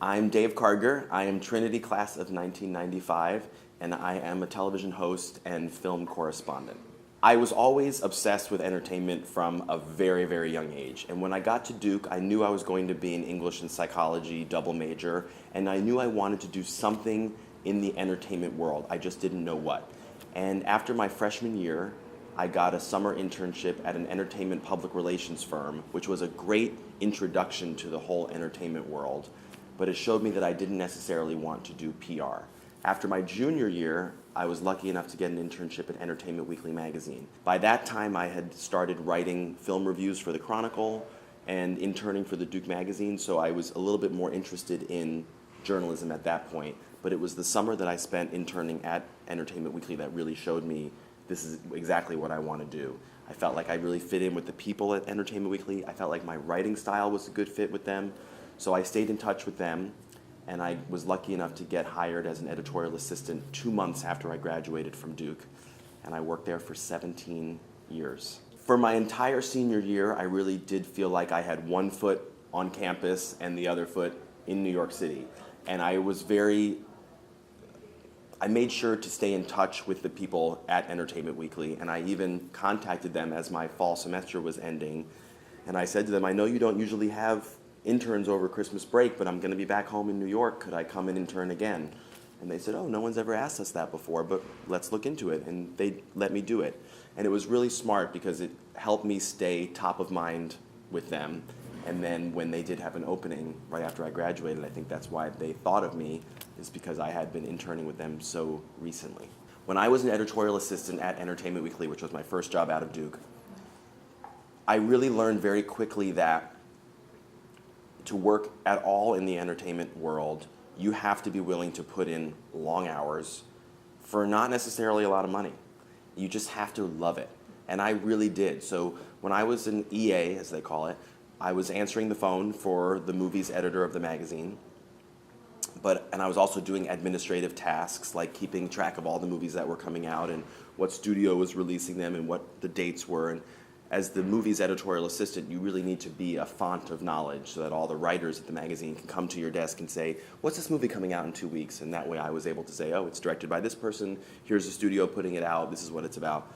I'm Dave Karger. I am Trinity class of 1995, and I am a television host and film correspondent. I was always obsessed with entertainment from a very, very young age. And when I got to Duke, I knew I was going to be an English and psychology double major, and I knew I wanted to do something in the entertainment world. I just didn't know what. And after my freshman year, I got a summer internship at an entertainment public relations firm, which was a great introduction to the whole entertainment world, but it showed me that I didn't necessarily want to do PR. After my junior year, I was lucky enough to get an internship at Entertainment Weekly magazine. By that time, I had started writing film reviews for the Chronicle and interning for the Duke magazine, so I was a little bit more interested in journalism at that point. But it was the summer that I spent interning at Entertainment Weekly that really showed me this is exactly what I want to do. I felt like I really fit in with the people at Entertainment Weekly. I felt like my writing style was a good fit with them. So I stayed in touch with them, and I was lucky enough to get hired as an editorial assistant 2 months after I graduated from Duke, and I worked there for 17 years. For my entire senior year, I really did feel like I had one foot on campus and the other foot in New York City. And I made sure to stay in touch with the people at Entertainment Weekly, and I even contacted them as my fall semester was ending, and I said to them, I know you don't usually have interns over Christmas break, but I'm going to be back home in New York. Could I come and intern again? And they said, oh, no one's ever asked us that before, but let's look into it. And they let me do it. And it was really smart because it helped me stay top of mind with them. And then when they did have an opening right after I graduated, I think that's why they thought of me, is because I had been interning with them so recently. When I was an editorial assistant at Entertainment Weekly, which was my first job out of Duke, I really learned very quickly that to work at all in the entertainment world, you have to be willing to put in long hours for not necessarily a lot of money. You just have to love it. And I really did. So when I was an EA, as they call it, I was answering the phone for the movies editor of the magazine. And I was also doing administrative tasks like keeping track of all the movies that were coming out and what studio was releasing them and what the dates were. And as the movie's editorial assistant, you really need to be a font of knowledge so that all the writers at the magazine can come to your desk and say, what's this movie coming out in 2 weeks? And that way I was able to say, oh, it's directed by this person, here's the studio putting it out, this is what it's about.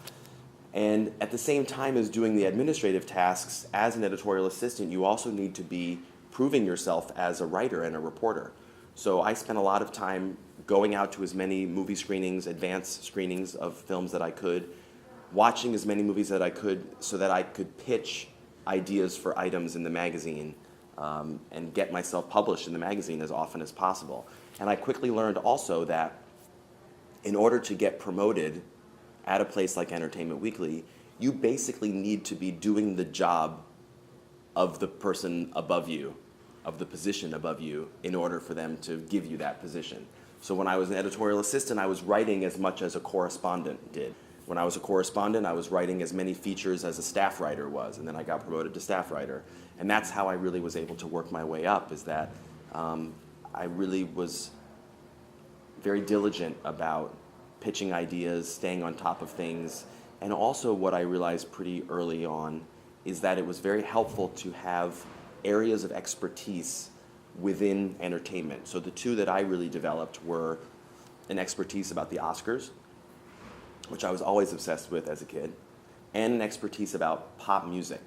And at the same time as doing the administrative tasks, as an editorial assistant, you also need to be proving yourself as a writer and a reporter. So I spent a lot of time going out to as many movie screenings, advanced screenings of films that I could, watching as many movies that I could so that I could pitch ideas for items in the magazine and get myself published in the magazine as often as possible. And I quickly learned also that in order to get promoted at a place like Entertainment Weekly, you basically need to be doing the job of the person above you, of the position above you, in order for them to give you that position. So when I was an editorial assistant, I was writing as much as a correspondent did. When I was a correspondent, I was writing as many features as a staff writer was, and then I got promoted to staff writer. And that's how I really was able to work my way up, is that I really was very diligent about pitching ideas, staying on top of things. And also what I realized pretty early on is that it was very helpful to have areas of expertise within entertainment. So the two that I really developed were an expertise about the Oscars, which I was always obsessed with as a kid, and an expertise about pop music,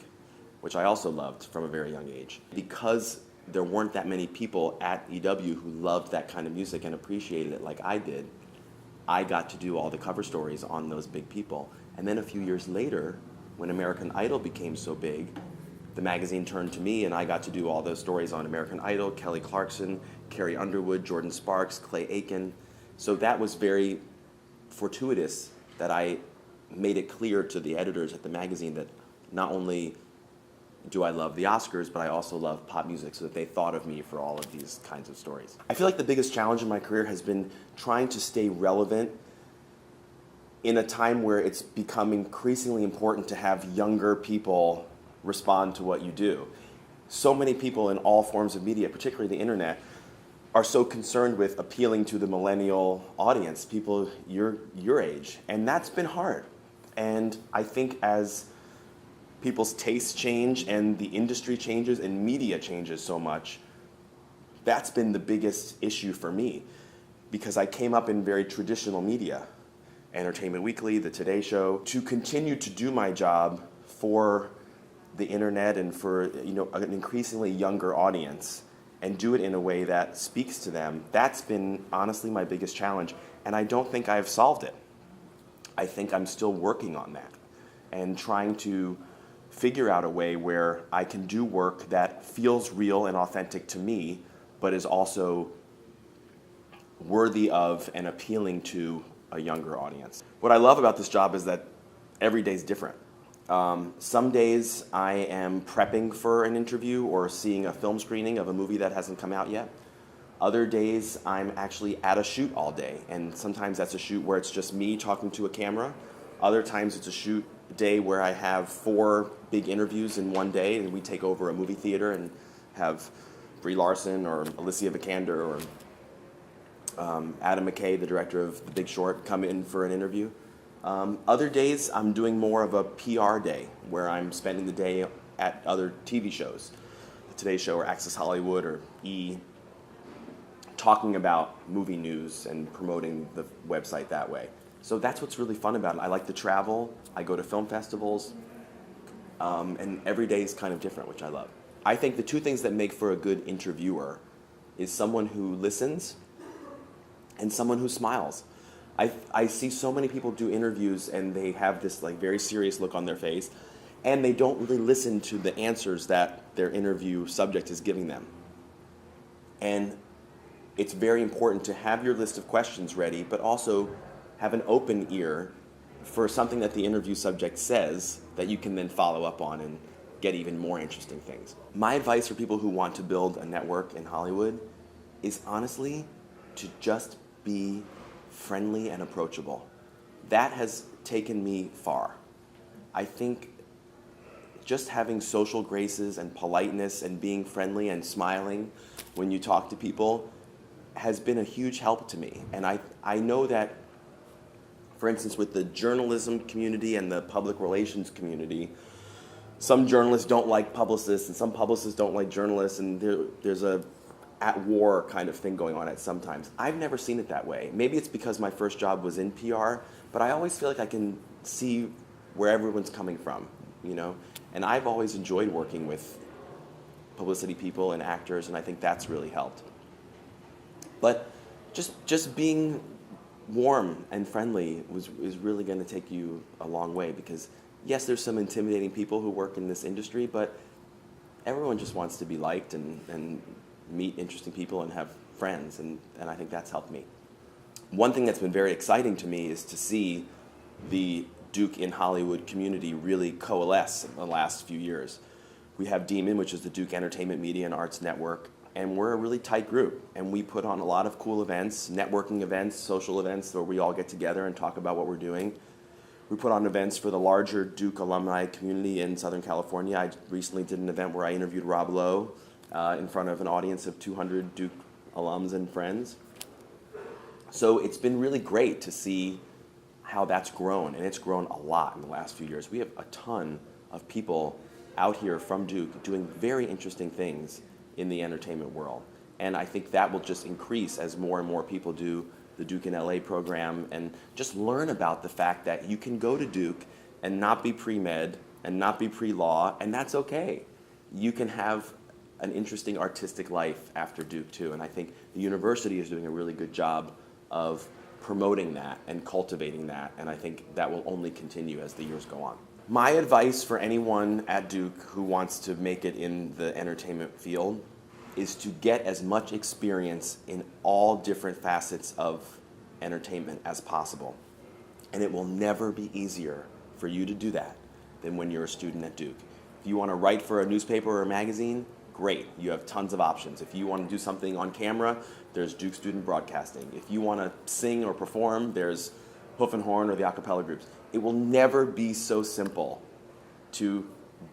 which I also loved from a very young age. Because there weren't that many people at EW who loved that kind of music and appreciated it like I did, I got to do all the cover stories on those big people. And then a few years later, when American Idol became so big, the magazine turned to me and I got to do all those stories on American Idol, Kelly Clarkson, Carrie Underwood, Jordan Sparks, Clay Aiken. So that was very fortuitous that I made it clear to the editors at the magazine that not only do I love the Oscars, but I also love pop music, so that they thought of me for all of these kinds of stories. I feel like the biggest challenge in my career has been trying to stay relevant in a time where it's become increasingly important to have younger people respond to what you do. So many people in all forms of media, particularly the internet, are so concerned with appealing to the millennial audience, people your age, and that's been hard. And I think as people's tastes change and the industry changes and media changes so much, that's been the biggest issue for me, because I came up in very traditional media, Entertainment Weekly, The Today Show. To continue to do my job for the internet and for an increasingly younger audience and do it in a way that speaks to them, that's been honestly my biggest challenge, and I don't think I've solved it. I think I'm still working on that and trying to figure out a way where I can do work that feels real and authentic to me, but is also worthy of and appealing to a younger audience. What I love about this job is that every day is different. Some days I am prepping for an interview or seeing a film screening of a movie that hasn't come out yet. Other days I'm actually at a shoot all day, and sometimes that's a shoot where it's just me talking to a camera. Other times it's a shoot day where I have 4 big interviews in one day, and we take over a movie theater and have Brie Larson or Alicia Vikander or Adam McKay, the director of The Big Short, come in for an interview. Other days I'm doing more of a PR day where I'm spending the day at other TV shows, The Today Show or Access Hollywood or E!, talking about movie news and promoting the website that way. So that's what's really fun about it. I like to travel, I go to film festivals, and every day is kind of different, which I love. I think the 2 things that make for a good interviewer is someone who listens and someone who smiles. I see so many people do interviews and they have this very serious look on their face, and they don't really listen to the answers that their interview subject is giving them. And it's very important to have your list of questions ready, but also have an open ear for something that the interview subject says that you can then follow up on and get even more interesting things. My advice for people who want to build a network in Hollywood is honestly to just be friendly and approachable. That has taken me far. I think just having social graces and politeness and being friendly and smiling when you talk to people has been a huge help to me. And I know that, for instance, with the journalism community and the public relations community, some journalists don't like publicists and some publicists don't like journalists, and there's a at-war kind of thing going on at sometimes. I've never seen it that way. Maybe it's because my first job was in PR, but I always feel like I can see where everyone's coming from, And I've always enjoyed working with publicity people and actors, and I think that's really helped. But just being warm and friendly is really going to take you a long way, because yes, there's some intimidating people who work in this industry, but everyone just wants to be liked and meet interesting people and have friends, and I think that's helped me. One thing that's been very exciting to me is to see the Duke in Hollywood community really coalesce in the last few years. We have DEMAN, which is the Duke Entertainment Media and Arts Network, and we're a really tight group, and we put on a lot of cool events, networking events, social events, where we all get together and talk about what we're doing. We put on events for the larger Duke alumni community in Southern California. I recently did an event where I interviewed Rob Lowe in front of an audience of 200 Duke alums and friends. So it's been really great to see how that's grown, and it's grown a lot in the last few years. We have a ton of people out here from Duke doing very interesting things in the entertainment world. And I think that will just increase as more and more people do the Duke in LA program and just learn about the fact that you can go to Duke and not be pre-med and not be pre-law, and that's okay. You can have an interesting artistic life after Duke too, and I think the university is doing a really good job of promoting that and cultivating that, and I think that will only continue as the years go on. My advice for anyone at Duke who wants to make it in the entertainment field is to get as much experience in all different facets of entertainment as possible. And it will never be easier for you to do that than when you're a student at Duke. If you want to write for a newspaper or a magazine, great, you have tons of options. If you want to do something on camera, there's Duke Student Broadcasting. If you want to sing or perform, there's Hoof and Horn or the a cappella groups. It will never be so simple to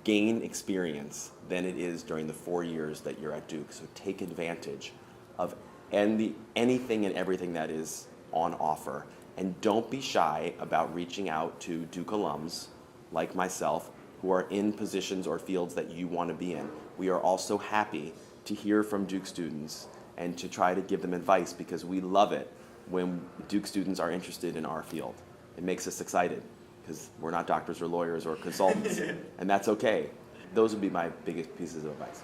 gain experience than it is during the 4 years that you're at Duke. So take advantage of anything and everything that is on offer. And don't be shy about reaching out to Duke alums like myself who are in positions or fields that you want to be in. We are also happy to hear from Duke students and to try to give them advice, because we love it when Duke students are interested in our field. It makes us excited because we're not doctors or lawyers or consultants, and that's okay. Those would be my biggest pieces of advice.